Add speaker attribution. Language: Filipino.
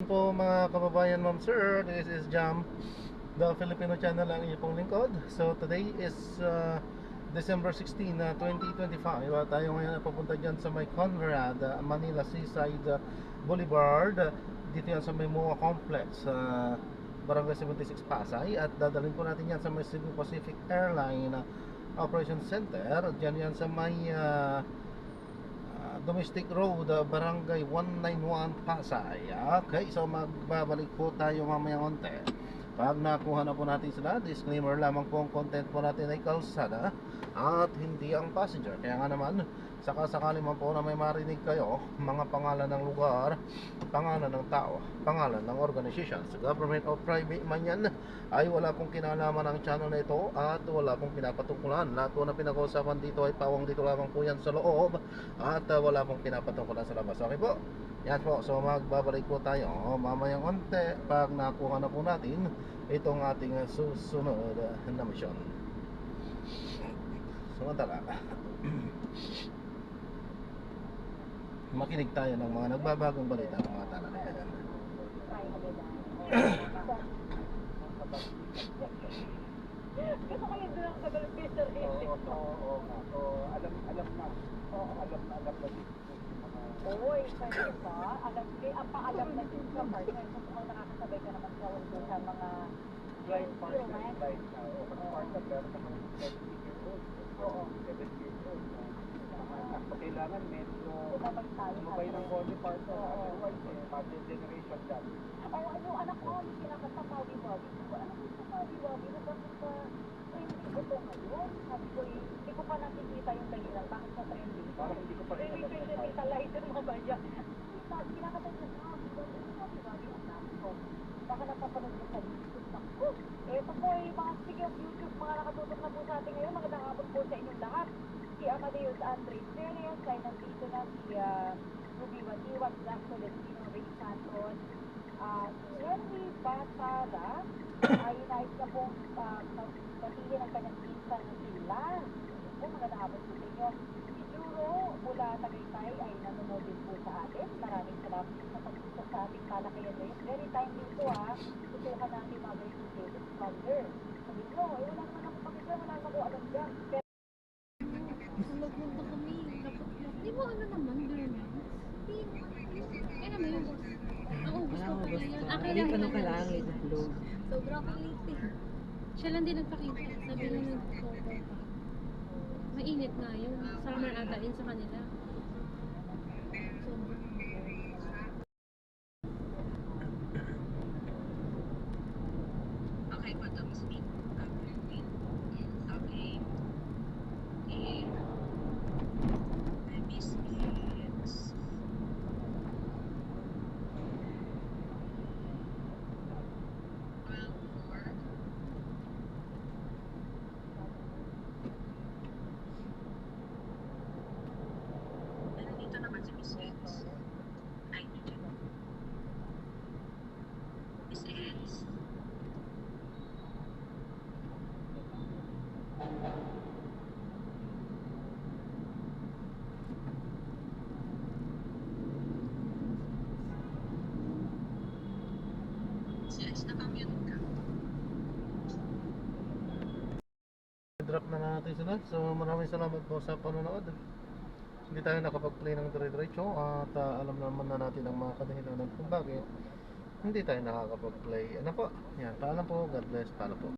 Speaker 1: Po mga kababayan, ma'am sir, this is Jam, the Filipino channel ang inyong pong lingkod. So today is December 16, 2025. Tayo ngayon papunta dyan sa may Conrad, Manila Seaside Boulevard. Dito yan sa may MOA Complex, Barangay 76 Pasay. At dadalhin po natin yan sa may Cebu Pacific Airline Operation Center. Dyan yan sa may Domestic Road, Barangay 191 Pasay. Okay, so magbabalik po tayo mamayang konti. Pag nakuha na po natin sila, disclaimer lamang po ang content po natin ay kalsada at hindi ang passenger. Kaya nga naman, sakasakali man po na may marinig kayo, mga pangalan ng lugar, pangalan ng tao, pangalan ng organization, sa government o private man yan, ay wala pong kinalaman ang channel na ito at wala pong pinapatungkulan. Lahat po na pinag-uusapan dito ay pawang dito lamang po yan sa loob at wala pong pinapatungkulan sa labas. Okay po? Yan po, so magbabalik po tayo mamayang konti pag nakuha na po natin itong ating susunod na mission. Sumantala, makinig tayo ng mga nagbabagong balita ng mga talakayan.
Speaker 2: Gusto ko yung doon sa beneficial rating.
Speaker 3: Oo nga. So, alam na. Alam na din.
Speaker 2: Oy, kaya ba? Ang paalam na din sa partner. Kung mukhang nakakasabay ka naman sa ulo sa mga
Speaker 3: Blind partner,
Speaker 2: man.
Speaker 3: blind na. O, kasi partner, meron ka mga 17 years old.
Speaker 2: Oo.
Speaker 3: 7 years old. So, kailangan medyo
Speaker 2: Tumabay tayo.
Speaker 3: mabay ng body partner.
Speaker 2: Oo.
Speaker 3: Otherwise, budget generation dyan.
Speaker 2: Oo, ano, anak ko, may kinakanta Mawi-Wawi. Ano ko sa Mawi-Wawi? Bakit ba trending ito ngayon? Sabi ko, hindi ko pa nakikita yung dahilan. Bakit sa trending?
Speaker 3: Parang hindi ko pa rin
Speaker 2: Trending
Speaker 3: alam.
Speaker 2: sa kita light ng mga badya. Sabi, kinakanta niya sa Mawi-Wawi. Mawi-Wawi ang namin ko. Baka napapanood mo sa YouTube. Naku! Ito po ay mga sige of YouTube, mga nakatutok na po sa atin ngayon. Magandang hapon po sa inyong lahat. Si Amadeus Andres Perez, ay nandito na si Ruby Watiwat, Blas Tolentino, Ray Santos, si Henry Batara ay nais na pong patigil ang kanyang pinsan na si Lance. Po, magandang hapon po sa inyo. Si Juro mula Tagaytay ay nanonood din po sa atin. Maraming salamat sa pagtutok sa ating talakayan ngayon. Very timely po tutukan natin mga David Thunder. Sabi ko, wala naman ako pakita, wala naman ako alam dyan.
Speaker 4: Nalaglag na kami. Di ba ano naman, Berman? Kaya naman yun. Oo, gusto ko na yun.
Speaker 5: Hindi pa nung kailangan i-upload.
Speaker 4: Sobrang kulit eh. Siya lang din nagpakita. Sabi niya nag-photo pa. Mainit nga yung summer ata din sa kanila. Sobrang.
Speaker 6: Okay, but I'm speak. Okay. I miss it. Well, more. Nandito naman si Miss Eds. Ay, dito. Miss Eds. Miss Eds, nakamute ka.
Speaker 1: Drop na natin sila. So maraming salamat po sa panonood. Hindi tayo nakapag-play ng dire-diretso at alam naman na natin ang mga kadahilanan kung bakit hindi tayo nakakapag-play. Ano po? Yan, paalam po. God bless. Paalam po.